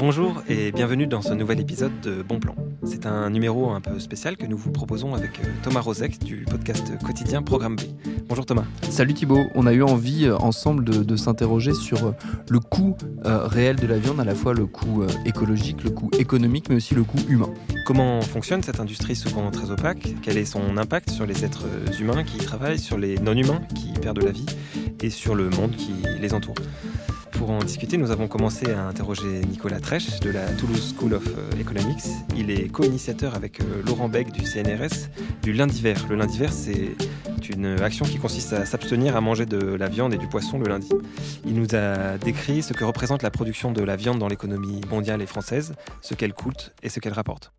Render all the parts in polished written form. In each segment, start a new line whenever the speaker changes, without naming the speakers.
Bonjour et bienvenue dans ce nouvel épisode de Bon Plan. C'est un numéro un peu spécial que nous vous proposons avec Thomas Rozek du podcast quotidien Programme B. Bonjour Thomas.
Salut Thibaut, on a eu envie ensemble de s'interroger sur le coût réel de la viande, à la fois le coût écologique, le coût économique, mais aussi le coût humain.
Comment fonctionne cette industrie souvent très opaque ? Quel est son impact sur les êtres humains qui y travaillent, sur les non-humains qui y perdent la vie et sur le monde qui les entoure ? Pour en discuter, nous avons commencé à interroger Nicolas Trèche de la Toulouse School of Economics. Il est co-initiateur avec Laurent Bègue du CNRS du lundi vert. Le lundi vert, c'est une action qui consiste à s'abstenir à manger de la viande et du poisson le lundi. Il nous a décrit ce que représente la production de la viande dans l'économie mondiale et française, ce qu'elle coûte et ce qu'elle rapporte.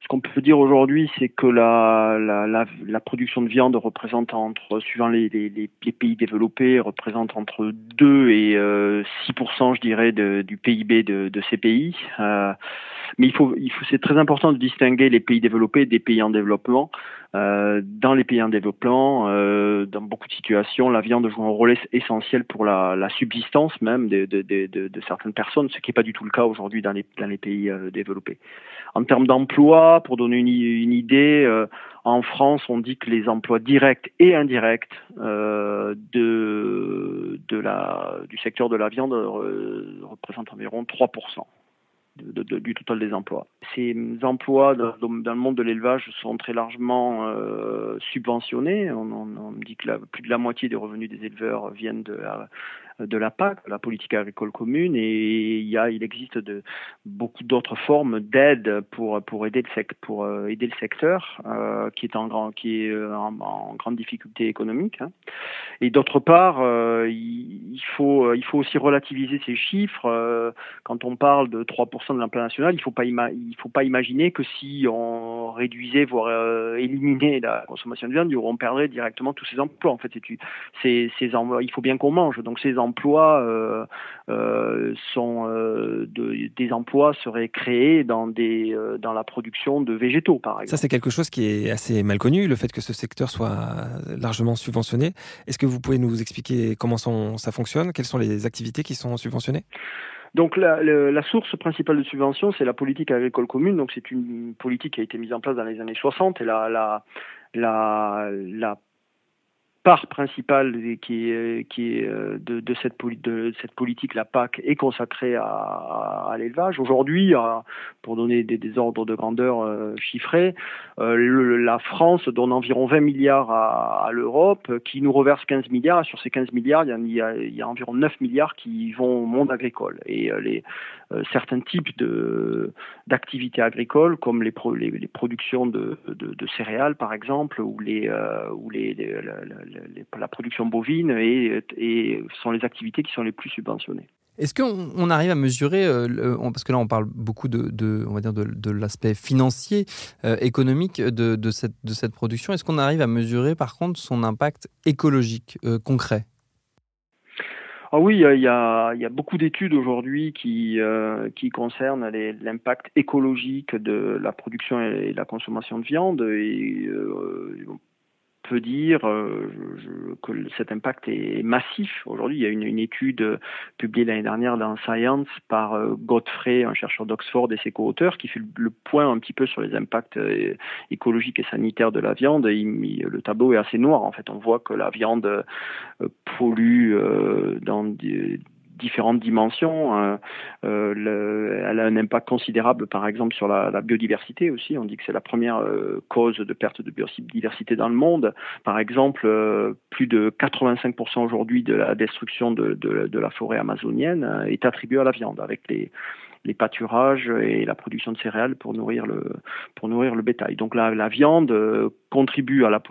Ce qu'on peut dire aujourd'hui, c'est que la production de viande représente suivant les pays développés, représente entre 2 et 6%, je dirais, du PIB de ces pays. Mais c'est très important de distinguer les pays développés des pays en développement. Dans les pays en développement, dans beaucoup de situations, la viande joue un rôle essentiel pour la subsistance même de certaines personnes, ce qui n'est pas du tout le cas aujourd'hui dans les pays développés. En termes d'emploi, pour donner une idée, en France, on dit que les emplois directs et indirects du secteur de la viande représentent environ 3%. Du total des emplois. Ces emplois dans le monde de l'élevage sont très largement subventionnés. On dit que plus de la moitié des revenus des éleveurs viennent de la PAC, la politique agricole commune, et il existe beaucoup d'autres formes d'aide pour aider le secteur qui est en grande difficulté économique. Et d'autre part, il faut aussi relativiser ces chiffres. Quand on parle de 3% de l'emploi national, il faut pas imaginer que si on réduisait, voire éliminait la consommation de viande, on perdrait directement tous ces emplois. En fait, il faut bien qu'on mange. Donc ces emplois des emplois seraient créés dans la production de végétaux, par exemple.
Ça, c'est quelque chose qui est assez mal connu, le fait que ce secteur soit largement subventionné. Est-ce que vous pouvez nous expliquer comment ça fonctionne ? Quelles sont les activités qui sont subventionnées ?
Donc la source principale de subvention, c'est la politique agricole commune. Donc c'est une politique qui a été mise en place dans les années 60 et la part principale qui est de cette politique, la PAC, est consacrée à l'élevage. Aujourd'hui, pour donner des ordres de grandeur chiffrés, la France donne environ 20 milliards à l'Europe, qui nous reverse 15 milliards. Et sur ces 15 milliards, il y a environ 9 milliards qui vont au monde agricole. Et certains types d'activités agricoles, comme les productions de céréales, par exemple, ou la production bovine et sont les activités qui sont les plus subventionnées.
Est-ce qu'on arrive à mesurer, parce que là on parle beaucoup on va dire de l'aspect financier, économique de cette production, est-ce qu'on arrive à mesurer par contre son impact écologique concret ?
Ah oui, il y a beaucoup d'études aujourd'hui qui concernent l'impact écologique de la production et la consommation de viande et on peut dire que cet impact est massif. Aujourd'hui, il y a une étude publiée l'année dernière dans Science par Godfrey, un chercheur d'Oxford et ses co-auteurs, qui fait le point un petit peu sur les impacts écologiques et sanitaires de la viande. Le tableau est assez noir. En fait, on voit que la viande pollue dans différentes dimensions. Elle a un impact considérable, par exemple, sur la biodiversité aussi. On dit que c'est la première cause de perte de biodiversité dans le monde. Par exemple, plus de 85% aujourd'hui de la destruction de la forêt amazonienne est attribuée à la viande, avec les pâturages et la production de céréales pour nourrir le bétail. Donc la viande contribue à la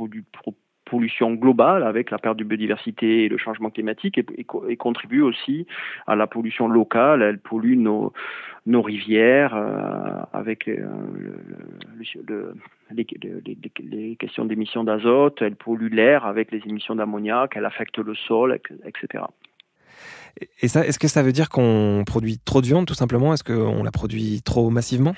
pollution globale avec la perte de biodiversité et le changement climatique et contribue aussi à la pollution locale. Elle pollue nos rivières avec les questions d'émissions d'azote. Elle pollue l'air avec les émissions d'ammoniac. Elle affecte le sol, etc.
Et ça, est-ce que ça veut dire qu'on produit trop de viande, tout simplement ? Est-ce qu'on la produit trop massivement ?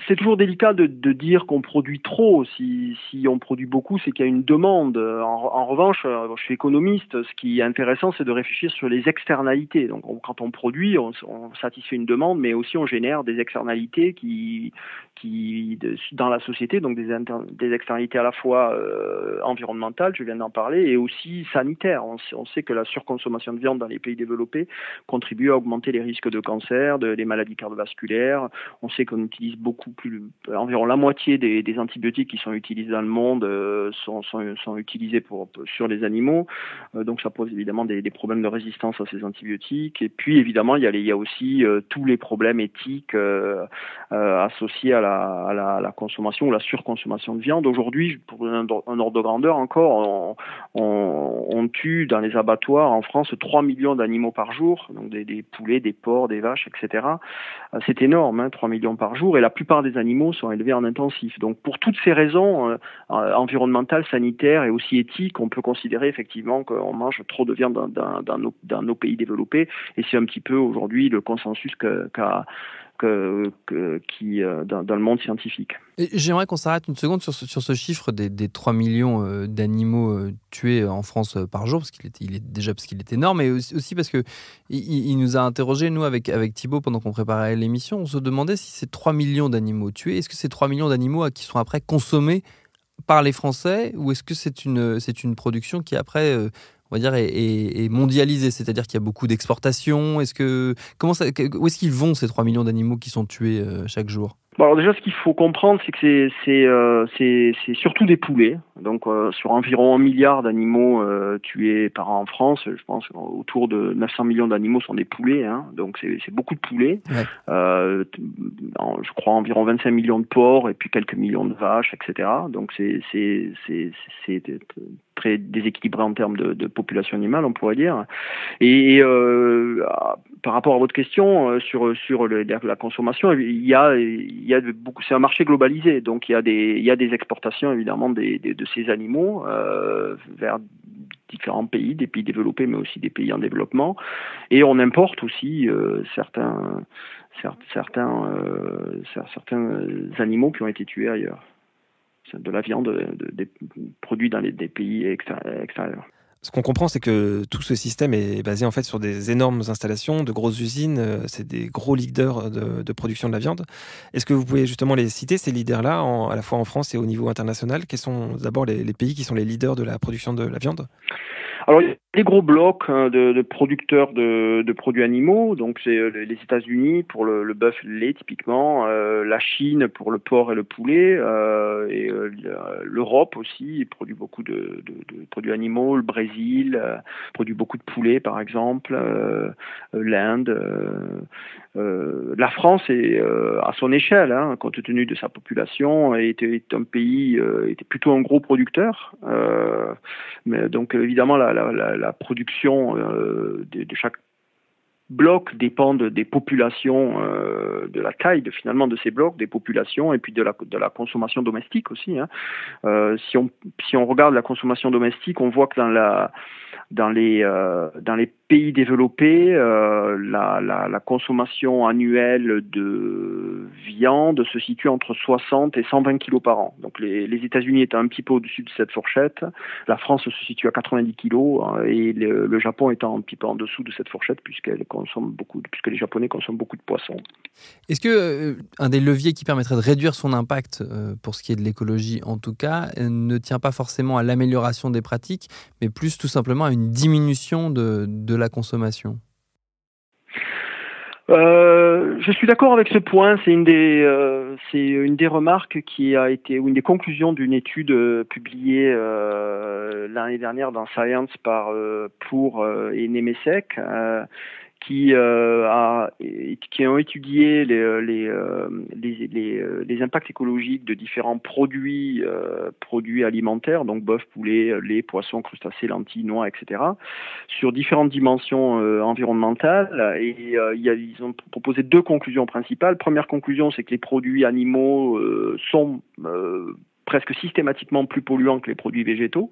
C'est toujours délicat de dire qu'on produit trop. Si on produit beaucoup, c'est qu'il y a une demande. En revanche, je suis économiste. Ce qui est intéressant, c'est de réfléchir sur les externalités. Donc, quand on produit, on satisfait une demande, mais aussi on génère des externalités dans la société, donc des externalités à la fois environnementales, je viens d'en parler, et aussi sanitaires. On sait que la surconsommation de viande dans les pays développés contribue à augmenter les risques de cancer, des maladies cardiovasculaires. On sait qu'on utilise environ la moitié des antibiotiques qui sont utilisés dans le monde sont utilisés sur les animaux. Donc ça pose évidemment des problèmes de résistance à ces antibiotiques. Et puis évidemment, il y a aussi tous les problèmes éthiques associés à la consommation ou la surconsommation de viande. Aujourd'hui, pour un ordre de grandeur encore, on tue dans les abattoirs en France 3 millions d'animaux par jour, donc des poulets, des porcs, des vaches, etc. C'est énorme, 3 millions par jour, et la plupart des animaux sont élevés en intensif. Donc pour toutes ces raisons environnementales, sanitaires et aussi éthiques, on peut considérer effectivement qu'on mange trop de viande dans nos pays développés, et c'est un petit peu aujourd'hui le consensus qui dans le monde scientifique.
Et j'aimerais qu'on s'arrête une seconde sur ce chiffre des 3 millions d'animaux tués en France par jour, parce qu'il est énorme, mais aussi parce que il nous a interrogé, nous, avec Thibaut, pendant qu'on préparait l'émission. On se demandait si ces 3 millions d'animaux tués, est-ce que ces 3 millions d'animaux qui sont après consommés par les Français, ou est-ce que c'est une production qui après on va dire est mondialisée, c'est-à-dire qu'il y a beaucoup d'exportations. Où est-ce qu'ils vont, ces 3 millions d'animaux qui sont tués chaque jour ?
Bon, alors déjà, ce qu'il faut comprendre, c'est que c'est surtout des poulets. Donc, sur environ 1 milliard d'animaux tués par an en France, je pense autour de 900 millions d'animaux sont des poulets. Donc, c'est beaucoup de poulets. Ouais. Je crois environ 25 millions de porcs et puis quelques millions de vaches, etc. Donc, c'est très déséquilibré en termes de population animale, on pourrait dire. Et par rapport à votre question sur la consommation, il y a beaucoup. C'est un marché globalisé, donc il y a des exportations évidemment de ces animaux vers différents pays, des pays développés, mais aussi des pays en développement, et on importe aussi certains animaux qui ont été tués ailleurs. De la viande des produits dans des pays extérieurs.
Ce qu'on comprend, c'est que tout ce système est basé en fait sur des énormes installations, de grosses usines. C'est des gros leaders de production de la viande. Est-ce que vous pouvez justement les citer, ces leaders-là, à la fois en France et au niveau international ? Quels sont d'abord les pays qui sont les leaders de la production de la viande ?
Alors, il y a des gros blocs de producteurs de produits animaux. Donc, c'est les États-Unis pour le bœuf, le lait, typiquement. La Chine pour le porc et le poulet. Et l'Europe aussi produit beaucoup de produits animaux. Le Brésil produit beaucoup de poulet, par exemple. L'Inde. La France est à son échelle, compte tenu de sa population, était un pays, était plutôt un gros producteur. Mais donc, évidemment, la production de chaque bloc dépend des populations, de la taille finalement de ces blocs, des populations, et puis de la consommation domestique aussi. Si on regarde la consommation domestique, on voit que dans les pays développés, la consommation annuelle de viande se situe entre 60 et 120 kilos par an. Donc les États-Unis étant un petit peu au-dessus de cette fourchette, la France se situe à 90 kilos et le Japon étant un petit peu en dessous de cette fourchette puisque les Japonais consomment beaucoup de poissons.
Est-ce que un des leviers qui permettrait de réduire son impact pour ce qui est de l'écologie en tout cas ne tient pas forcément à l'amélioration des pratiques, mais plus tout simplement à une diminution de la consommation?
Je suis d'accord avec ce point. C'est une des remarques qui a été, ou une des conclusions d'une étude publiée l'année dernière dans Science par Pour et Nemesek, qui ont étudié les impacts écologiques de différents produits alimentaires, donc bœuf, poulet, lait, poisson, crustacés, lentilles, noix, etc., sur différentes dimensions environnementales. Et ils ont proposé 2 conclusions principales. Première conclusion, c'est que les produits animaux sont presque systématiquement plus polluants que les produits végétaux.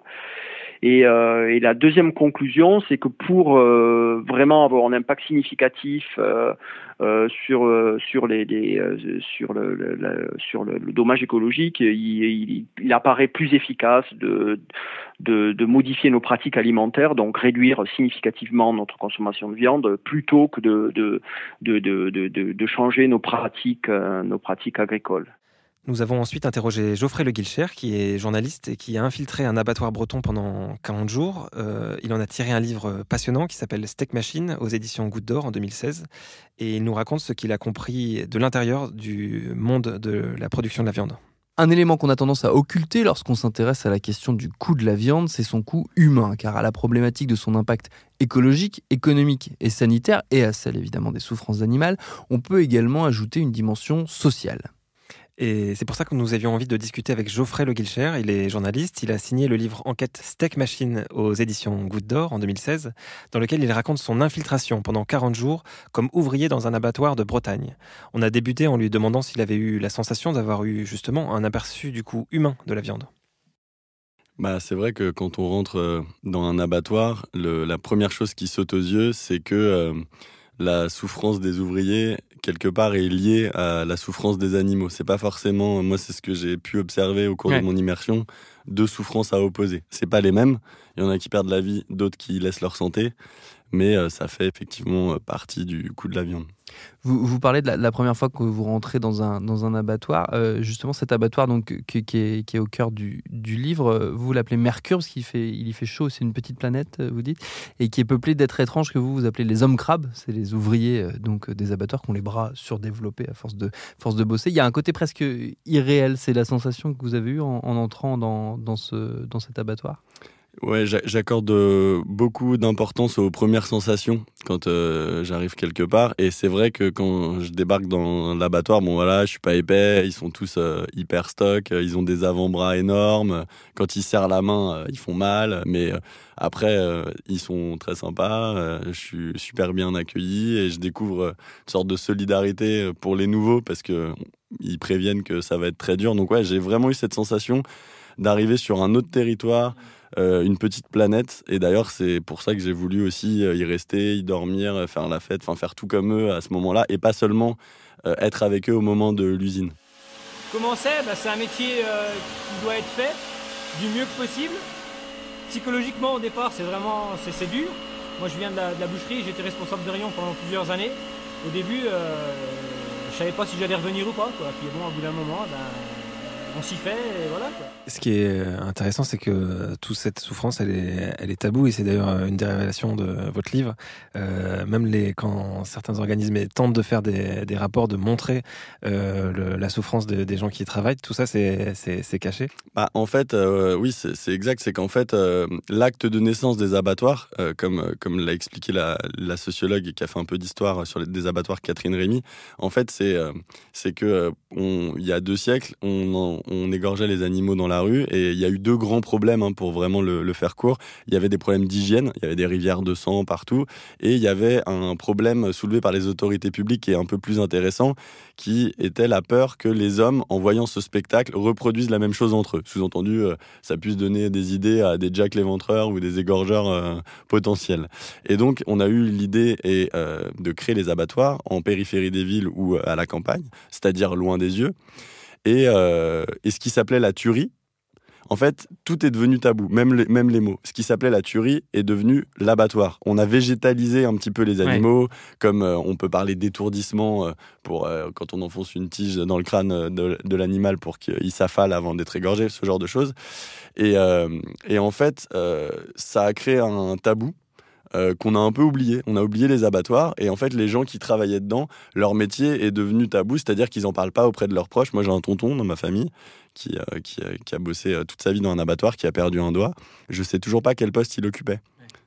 Et la deuxième conclusion, c'est que pour vraiment avoir un impact significatif sur le dommage écologique, il apparaît plus efficace de modifier nos pratiques alimentaires, donc réduire significativement notre consommation de viande, plutôt que de changer nos pratiques agricoles.
Nous avons ensuite interrogé Geoffrey Le Guilcher, qui est journaliste et qui a infiltré un abattoir breton pendant 40 jours. Il en a tiré un livre passionnant qui s'appelle Steak Machine aux éditions Goutte d'Or en 2016. Et il nous raconte ce qu'il a compris de l'intérieur du monde de la production de la viande.
Un élément qu'on a tendance à occulter lorsqu'on s'intéresse à la question du coût de la viande, c'est son coût humain, car à la problématique de son impact écologique, économique et sanitaire, et à celle évidemment des souffrances animales, on peut également ajouter une dimension sociale.
Et c'est pour ça que nous avions envie de discuter avec Geoffrey Le Guilcher. Il est journaliste, il a signé le livre Enquête Steak Machine aux éditions Goutte d'Or en 2016, dans lequel il raconte son infiltration pendant 40 jours comme ouvrier dans un abattoir de Bretagne. On a débuté en lui demandant s'il avait eu la sensation d'avoir eu justement un aperçu du coût humain de la viande.
C'est vrai que quand on rentre dans un abattoir, la première chose qui saute aux yeux, c'est que la souffrance des ouvriers, quelque part, est liée à la souffrance des animaux. C'est pas forcément, moi c'est ce que j'ai pu observer au cours de mon immersion, deux souffrances à opposer. C'est pas les mêmes, il y en a qui perdent la vie, d'autres qui laissent leur santé, mais ça fait effectivement partie du coût de la viande.
Vous parlez de la première fois que vous rentrez dans un abattoir. Justement, cet abattoir donc, qui est au cœur du livre, vous l'appelez Mercure parce il y fait chaud, c'est une petite planète, vous dites, et qui est peuplée d'êtres étranges que vous appelez les hommes crabes. C'est les ouvriers donc, des abattoirs qui ont les bras surdéveloppés à force de bosser. Il y a un côté presque irréel. C'est la sensation que vous avez eue en entrant dans cet abattoir?
Ouais, j'accorde beaucoup d'importance aux premières sensations quand j'arrive quelque part. Et c'est vrai que quand je débarque dans l'abattoir, je suis pas épais, ils sont tous hyper stock, ils ont des avant-bras énormes. Quand ils serrent la main, ils font mal. Mais après, ils sont très sympas. Je suis super bien accueilli et je découvre une sorte de solidarité pour les nouveaux parce que ils préviennent que ça va être très dur. Donc ouais, j'ai vraiment eu cette sensation d'arriver sur un autre territoire, une petite planète. Et d'ailleurs, c'est pour ça que j'ai voulu aussi y rester, y dormir, faire la fête, faire tout comme eux à ce moment-là, et pas seulement être avec eux au moment de l'usine.
Comment c'est ? C'est un métier qui doit être fait du mieux que possible. Psychologiquement, au départ, c'est dur. Moi, je viens de la boucherie, j'étais responsable de rayon pendant plusieurs années. Au début, je savais pas si j'allais revenir ou pas, quoi. Puis bon, au bout d'un moment, on s'y fait et voilà, quoi.
Ce qui est intéressant, c'est que toute cette souffrance, elle est taboue, et c'est d'ailleurs une des révélations de votre livre. Même quand certains organismes tentent de faire des rapports, de montrer la souffrance des gens qui y travaillent, tout ça, c'est caché.
En fait, oui, c'est exact. C'est qu'en fait, l'acte de naissance des abattoirs, comme l'a expliqué la sociologue qui a fait un peu d'histoire sur des abattoirs, Catherine Rémy, en fait, c'est que il y a 2 siècles, on égorgeait les animaux dans la rue, et il y a eu 2 grands problèmes, pour vraiment le faire court. Il y avait des problèmes d'hygiène, il y avait des rivières de sang partout, et il y avait un problème soulevé par les autorités publiques qui est un peu plus intéressant, qui était la peur que les hommes, en voyant ce spectacle, reproduisent la même chose entre eux. Sous-entendu, ça puisse donner des idées à des Jack l'Éventreur ou des égorgeurs potentiels. Et donc, on a eu l'idée de créer les abattoirs en périphérie des villes ou à la campagne, c'est-à-dire loin des yeux. Et ce qui s'appelait la tuerie, en fait, tout est devenu tabou, même les mots. Ce qui s'appelait la tuerie est devenu l'abattoir. On a végétalisé un petit peu les animaux, comme on peut parler d'étourdissement pour quand on enfonce une tige dans le crâne de l'animal pour qu'il s'affale avant d'être égorgé, ce genre de choses. Et en fait, ça a créé un tabou qu'on a un peu oublié. On a oublié les abattoirs, et en fait, les gens qui travaillaient dedans, leur métier est devenu tabou, c'est-à-dire qu'ils n'en parlent pas auprès de leurs proches. Moi, j'ai un tonton dans ma famille qui a bossé toute sa vie dans un abattoir, qui a perdu un doigt. Je sais toujours pas quel poste il occupait.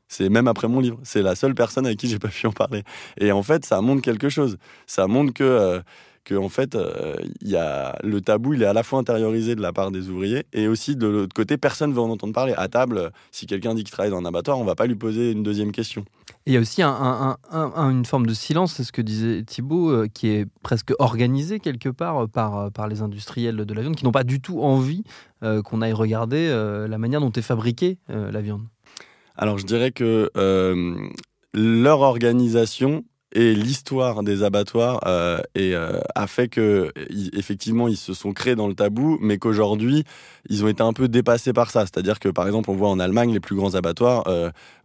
C'est même après mon livre. C'est la seule personne avec qui j'ai pas pu en parler. Et en fait, ça montre quelque chose. Ça montre que en fait, le tabou, il est à la fois intériorisé de la part des ouvriers, et aussi de l'autre côté, personne ne veut en entendre parler. À table, si quelqu'un dit qu'il travaille dans un abattoir, on ne va pas lui poser une deuxième question.
Et il y a aussi une forme de silence, c'est ce que disait Thibaut, qui est presque organisé quelque part par les industriels de la viande, qui n'ont pas du tout envie qu'on aille regarder la manière dont est fabriquée la viande.
Alors je dirais que leur organisation et l'histoire des abattoirs a fait que effectivement ils se sont créés dans le tabou, mais qu'aujourd'hui ils ont été un peu dépassés par ça. C'est-à-dire que par exemple on voit en Allemagne les plus grands abattoirs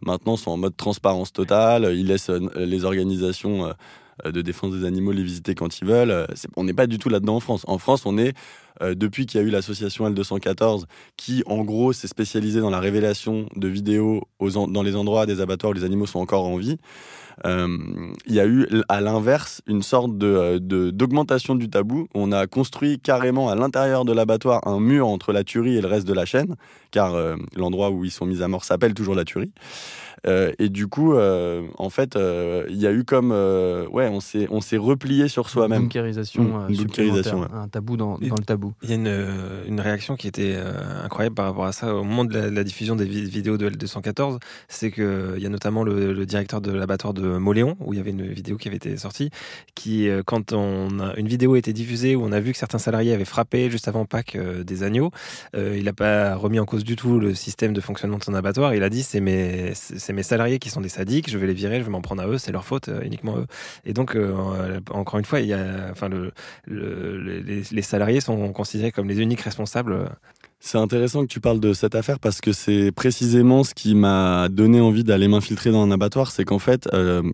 maintenant sont en mode transparence totale, ils laissent les organisations de défense des animaux les visiter quand ils veulent. On n'est pas du tout là-dedans en France. En France on est depuis qu'il y a eu l'association L214 qui en gros s'est spécialisée dans la révélation de vidéos dans les endroits des abattoirs où les animaux sont encore en vie. Il y a eu à l'inverse une sorte d'augmentation du tabou. On a construit carrément à l'intérieur de l'abattoir un mur entre la tuerie et le reste de la chaîne, car l'endroit où ils sont mis à mort s'appelle toujours la tuerie. Et du coup, en fait, il y a eu comme on s'est replié sur soi-même.
Bunkérisation,
bunkérisation,
un tabou dans le tabou.
Il y a une réaction qui était incroyable par rapport à ça au moment de la diffusion des vidéos de L214, c'est qu'il y a notamment le directeur de l'abattoir de Mauléon, où il y avait une vidéo qui avait été sortie, qui, quand une vidéo a été diffusée où on a vu que certains salariés avaient frappé juste avant Pâques des agneaux, il n'a pas remis en cause du tout le système de fonctionnement de son abattoir. Il a dit c'est mes salariés qui sont des sadiques, je vais les virer, je vais m'en prendre à eux, c'est leur faute, uniquement eux. Et donc, encore une fois, les salariés sont considérés comme les uniques responsables.
C'est intéressant que tu parles de cette affaire parce que c'est précisément ce qui m'a donné envie d'aller m'infiltrer dans un abattoir. C'est qu'en fait,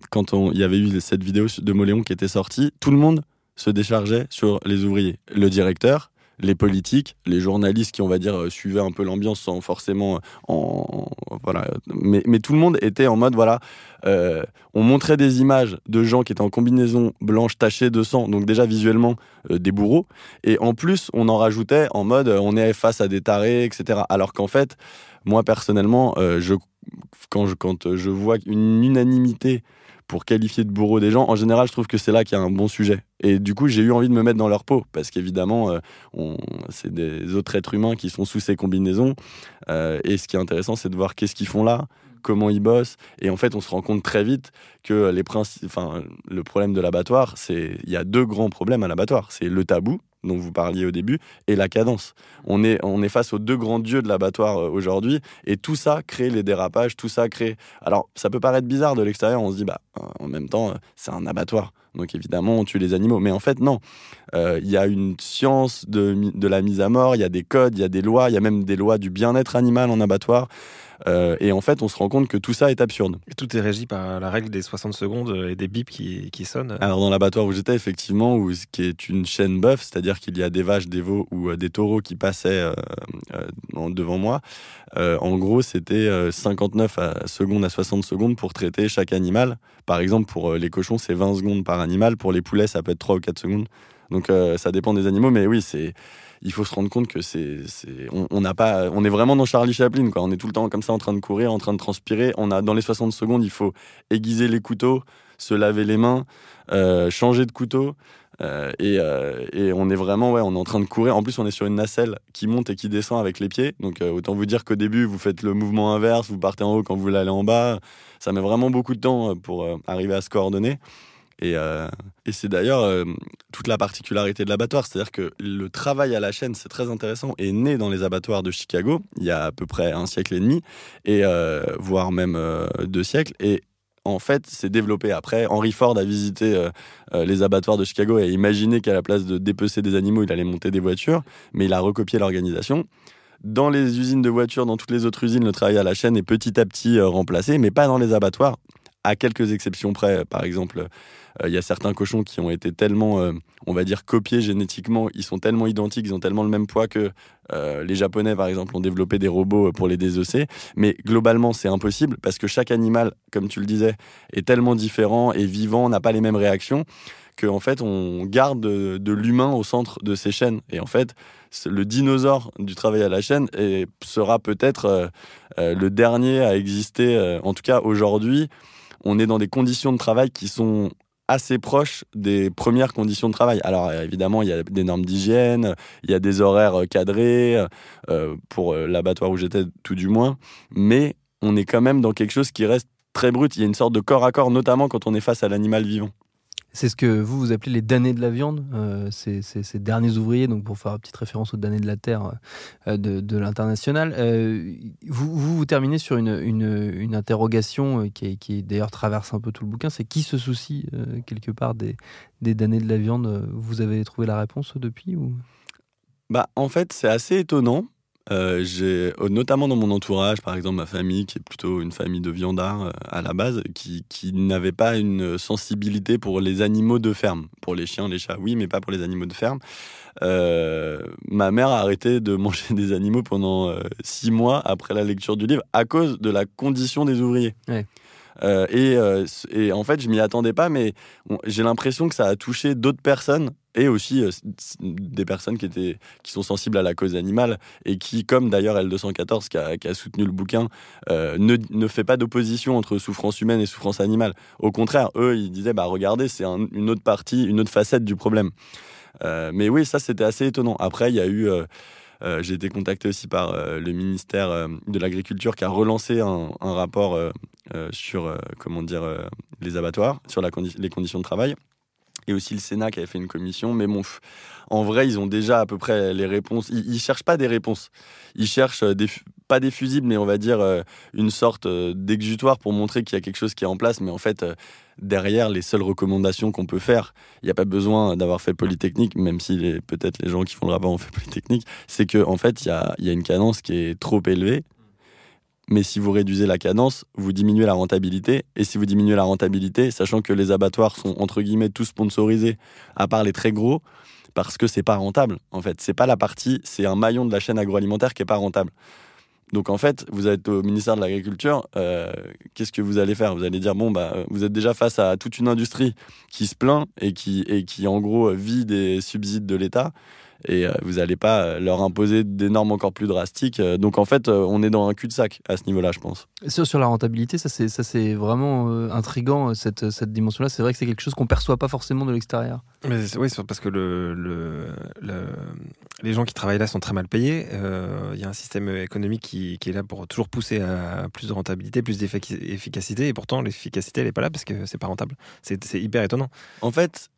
quand il y avait eu cette vidéo de Mauléon qui était sortie, tout le monde se déchargeait sur les ouvriers. Le directeur, les politiques, les journalistes qui, on va dire, suivaient un peu l'ambiance sans forcément... Mais tout le monde était en mode, on montrait des images de gens qui étaient en combinaison blanche tachée de sang, donc déjà visuellement des bourreaux, et en plus on en rajoutait en mode on est face à des tarés, etc. Alors qu'en fait, moi personnellement, quand je vois une unanimité pour qualifier de bourreaux des gens, en général, je trouve que c'est là qu'il y a un bon sujet. Et du coup, j'ai eu envie de me mettre dans leur peau, parce qu'évidemment, c'est des autres êtres humains qui sont sous ces combinaisons. Et ce qui est intéressant, c'est de voir qu'est-ce qu'ils font là, comment ils bossent. Et en fait, on se rend compte très vite que le problème de l'abattoir, il y a deux grands problèmes à l'abattoir. C'est le tabou, dont vous parliez au début, et la cadence. On est face aux deux grands dieux de l'abattoir aujourd'hui, et tout ça crée les dérapages, tout ça crée... Alors, ça peut paraître bizarre de l'extérieur, on se dit, en même temps, c'est un abattoir, donc évidemment, on tue les animaux. Mais en fait, non. Il y a une science de la mise à mort, il y a des codes, il y a des lois, il y a même des lois du bien-être animal en abattoir. Et en fait, on se rend compte que tout ça est absurde.
Et tout est régi par la règle des 60 secondes et des bips qui sonnent.
Alors, dans l'abattoir où j'étais, effectivement, qui est une chaîne bœuf, c'est-à-dire qu'il y a des vaches, des veaux ou des taureaux qui passaient devant moi. En gros, c'était 59 secondes à 60 secondes pour traiter chaque animal. Par exemple, pour les cochons, c'est 20 secondes par animal. Pour les poulets, ça peut être 3 ou 4 secondes. Donc, ça dépend des animaux. Mais oui, il faut se rendre compte que on est vraiment dans Charlie Chaplin, quoi. On est tout le temps comme ça en train de courir, en train de transpirer. Dans les 60 secondes, il faut aiguiser les couteaux, se laver les mains, changer de couteau. Et on est vraiment, on est en train de courir. En plus, on est sur une nacelle qui monte et qui descend avec les pieds. Donc, autant vous dire qu'au début, vous faites le mouvement inverse, vous partez en haut quand vous voulez aller en bas. Ça met vraiment beaucoup de temps pour arriver à se coordonner. Et c'est d'ailleurs toute la particularité de l'abattoir, c'est-à-dire que le travail à la chaîne, c'est très intéressant, est né dans les abattoirs de Chicago, il y a à peu près 1 siècle et demi, et voire même 2 siècles, et en fait, c'est développé après. Henry Ford a visité les abattoirs de Chicago et a imaginé qu'à la place de dépecer des animaux, il allait monter des voitures, mais il a recopié l'organisation. Dans les usines de voitures, dans toutes les autres usines, le travail à la chaîne est petit à petit remplacé, mais pas dans les abattoirs, à quelques exceptions près. Par exemple, il y a certains cochons qui ont été tellement, on va dire, copiés génétiquement, ils sont tellement identiques, ils ont tellement le même poids que les Japonais, par exemple, ont développé des robots pour les désocer. Mais globalement, c'est impossible parce que chaque animal, comme tu le disais, est tellement différent et vivant, n'a pas les mêmes réactions, qu'en fait, on garde de l'humain au centre de ces chaînes. Et en fait, le dinosaure du travail à la chaîne sera peut-être le dernier à exister. En tout cas, aujourd'hui, on est dans des conditions de travail qui sont assez proches des premières conditions de travail. Alors évidemment, il y a des normes d'hygiène, il y a des horaires cadrés, pour l'abattoir où j'étais tout du moins, mais on est quand même dans quelque chose qui reste très brute. Il y a une sorte de corps à corps, notamment quand on est face à l'animal vivant.
C'est ce que vous appelez les damnés de la viande, ces derniers ouvriers, donc pour faire une petite référence aux damnés de la terre de l'international. Vous terminez sur une interrogation qui d'ailleurs traverse un peu tout le bouquin, c'est qui se soucie quelque part des damnés de la viande. Vous avez trouvé la réponse depuis ou...
En fait, c'est assez étonnant. J'ai notamment dans mon entourage, par exemple ma famille qui est plutôt une famille de viandards à la base, qui n'avait pas une sensibilité pour les animaux de ferme, pour les chiens, les chats, oui, mais pas pour les animaux de ferme. Ma mère a arrêté de manger des animaux pendant 6 mois après la lecture du livre à cause de la condition des ouvriers.
Ouais.
Et en fait, je m'y attendais pas, mais j'ai l'impression que ça a touché d'autres personnes et aussi des personnes qui sont sensibles à la cause animale et qui, comme d'ailleurs L214 qui a soutenu le bouquin, ne fait pas d'opposition entre souffrance humaine et souffrance animale. Au contraire, eux, ils disaient, regardez, c'est une autre partie, une autre facette du problème. Mais oui, ça, c'était assez étonnant. Après, il y a eu... j'ai été contacté aussi par le ministère de l'Agriculture qui a relancé un rapport sur les abattoirs, sur les conditions de travail. Et aussi le Sénat qui avait fait une commission. Mais bon, en vrai, ils ont déjà à peu près les réponses. Ils cherchent pas des réponses. Ils cherchent pas des fusibles, mais on va dire une sorte d'exutoire pour montrer qu'il y a quelque chose qui est en place. Mais en fait, derrière, les seules recommandations qu'on peut faire, il n'y a pas besoin d'avoir fait Polytechnique, même si peut-être les gens qui font le rapport ont fait Polytechnique, c'est qu'en fait, il y a une cadence qui est trop élevée. Mais si vous réduisez la cadence, vous diminuez la rentabilité. Et si vous diminuez la rentabilité, sachant que les abattoirs sont entre guillemets tous sponsorisés, à part les très gros, parce que c'est pas rentable. En fait, c'est pas la partie, c'est un maillon de la chaîne agroalimentaire qui est pas rentable. Donc en fait, vous êtes au ministère de l'Agriculture, qu'est-ce que vous allez faire ? Vous allez dire, vous êtes déjà face à toute une industrie qui se plaint et qui en gros vit des subsides de l'État. Et vous n'allez pas leur imposer des normes encore plus drastiques. Donc en fait, on est dans un cul-de-sac à ce niveau-là, je pense.
Sur la rentabilité, ça c'est vraiment intriguant, cette dimension-là. C'est vrai que c'est quelque chose qu'on ne perçoit pas forcément de l'extérieur.
Mais oui, parce que les gens qui travaillent là sont très mal payés. Il y a un système économique qui est là pour toujours pousser à plus de rentabilité, plus d'efficacité. Et pourtant, l'efficacité, elle n'est pas là parce que c'est pas rentable. C'est hyper étonnant.
En fait,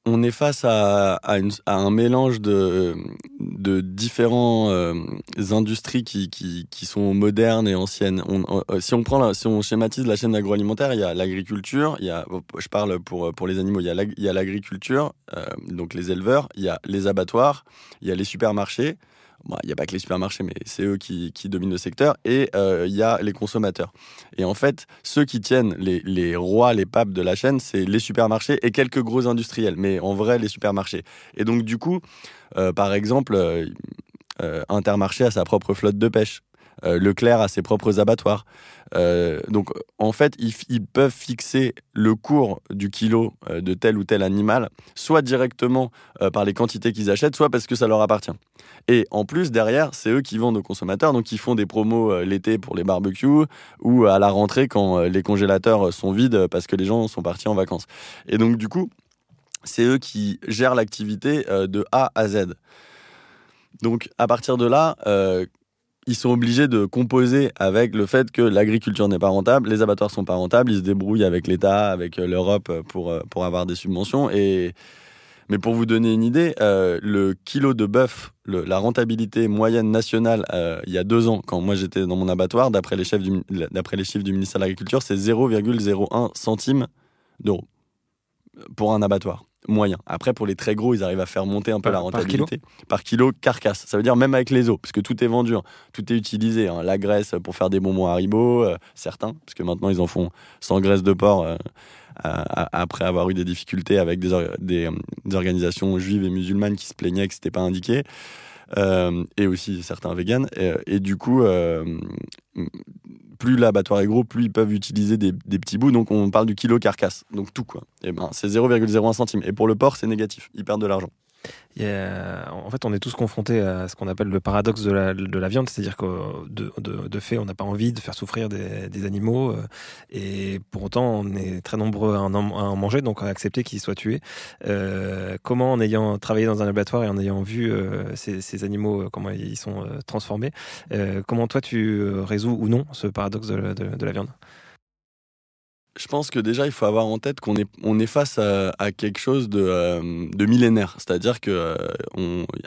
on est face à un mélange de différents industries qui sont modernes et anciennes. Si on schématise la chaîne agroalimentaire, il y a l'agriculture, je parle pour les animaux, il y a l'agriculture, donc les éleveurs, il y a les abattoirs, il y a les supermarchés. Il n'y a pas que les supermarchés, mais c'est eux qui dominent le secteur. Et il y a les consommateurs. Et en fait, ceux qui tiennent les rois, les papes de la chaîne, c'est les supermarchés et quelques gros industriels. Mais en vrai, les supermarchés. Et donc, du coup, par exemple, Intermarché a sa propre flotte de pêche. Leclerc a ses propres abattoirs. Donc, en fait, ils peuvent fixer le cours du kilo de tel ou tel animal, soit directement par les quantités qu'ils achètent, soit parce que ça leur appartient. Et en plus, derrière, c'est eux qui vendent aux consommateurs, donc ils font des promos l'été pour les barbecues ou à la rentrée quand les congélateurs sont vides parce que les gens sont partis en vacances. Et donc, du coup, c'est eux qui gèrent l'activité de A à Z. Donc, à partir de là, ils sont obligés de composer avec le fait que l'agriculture n'est pas rentable, les abattoirs sont pas rentables, ils se débrouillent avec l'État, avec l'Europe pour avoir des subventions. Mais pour vous donner une idée, le kilo de bœuf, la rentabilité moyenne nationale il y a 2 ans, quand moi j'étais dans mon abattoir, d'après les chiffres du ministère de l'Agriculture, c'est 0,01 centimes d'euros pour un abattoir moyen. Après, pour les très gros, ils arrivent à faire monter un peu la rentabilité. Par kilo carcasse. Ça veut dire même avec les os, parce que tout est vendu, tout est utilisé. La graisse pour faire des bonbons Haribo, certains, parce que maintenant ils en font sans graisse de porc, après avoir eu des difficultés avec des organisations juives et musulmanes qui se plaignaient que c'était pas indiqué. Et aussi certains véganes. Et du coup, plus l'abattoir est gros, plus ils peuvent utiliser des petits bouts. Donc on parle du kilo carcasse. Donc tout, quoi. Et c'est 0,01 centime. Et pour le porc, c'est négatif. Ils perdent de l'argent.
En fait, on est tous confrontés à ce qu'on appelle le paradoxe de la viande, c'est-à-dire que de fait, on n'a pas envie de faire souffrir des animaux, et pour autant, on est très nombreux à en manger, donc à accepter qu'ils soient tués. Comment, en ayant travaillé dans un abattoir et en ayant vu ces animaux, comment ils sont transformés, comment toi tu résous ou non ce paradoxe de la viande ?
Je pense que déjà, il faut avoir en tête qu'on est face à quelque chose de millénaire. C'est-à-dire qu'il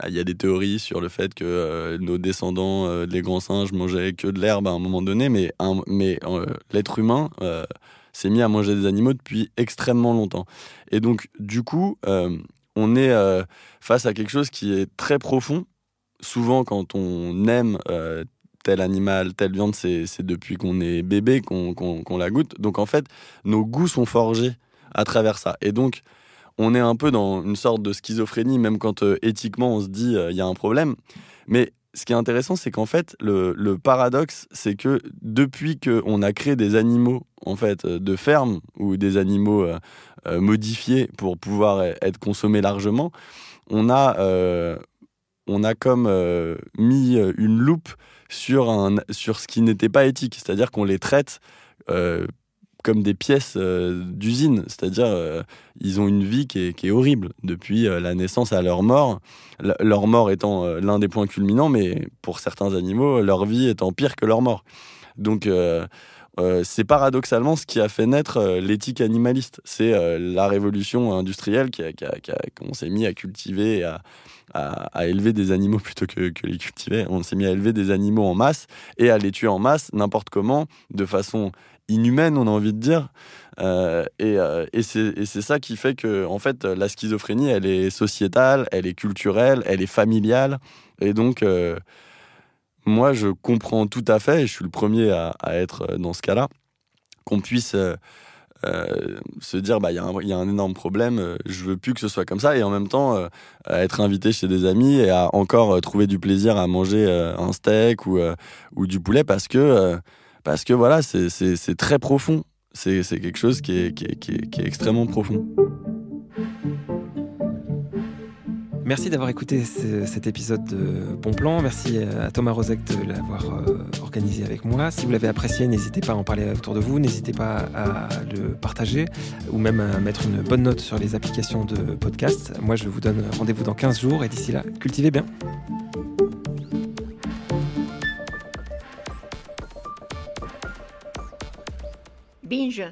y a des théories sur le fait que nos descendants, les grands singes, mangeaient que de l'herbe à un moment donné, mais l'être humain s'est mis à manger des animaux depuis extrêmement longtemps. Et donc, du coup, on est face à quelque chose qui est très profond. Souvent, quand on aime tel animal, telle viande, c'est depuis qu'on est bébé qu'on la goûte. Donc en fait, nos goûts sont forgés à travers ça. Et donc, on est un peu dans une sorte de schizophrénie, même quand éthiquement on se dit il y a un problème. Mais ce qui est intéressant, c'est qu'en fait, le paradoxe, c'est que depuis qu'on a créé des animaux en fait, de ferme ou des animaux modifiés pour pouvoir être consommés largement, on a comme mis une loupe sur ce qui n'était pas éthique, c'est-à-dire qu'on les traite comme des pièces d'usine, c'est-à-dire ils ont une vie qui est horrible depuis la naissance à leur mort, leur mort étant l'un des points culminants, mais pour certains animaux, leur vie étant pire que leur mort. Donc c'est paradoxalement ce qui a fait naître l'éthique animaliste. C'est la révolution industrielle qu'on s'est mis à cultiver et à élever des animaux plutôt que les cultiver. On s'est mis à élever des animaux en masse et à les tuer en masse, n'importe comment, de façon inhumaine, on a envie de dire. Et c'est ça qui fait que, en fait, la schizophrénie, elle est sociétale, elle est culturelle, elle est familiale. Et donc, moi, je comprends tout à fait, et je suis le premier à être dans ce cas-là, qu'on puisse se dire il y a un énorme problème, je veux plus que ce soit comme ça, et en même temps être invité chez des amis et à encore trouver du plaisir à manger un steak ou du poulet parce que voilà, c'est très profond, c'est quelque chose qui est extrêmement profond.
Merci d'avoir écouté cet épisode de Bon Plan. Merci à Thomas Rozek de l'avoir organisé avec moi. Si vous l'avez apprécié, n'hésitez pas à en parler autour de vous. N'hésitez pas à le partager ou même à mettre une bonne note sur les applications de podcast. Moi, je vous donne rendez-vous dans 15 jours et d'ici là, cultivez bien.
Binge.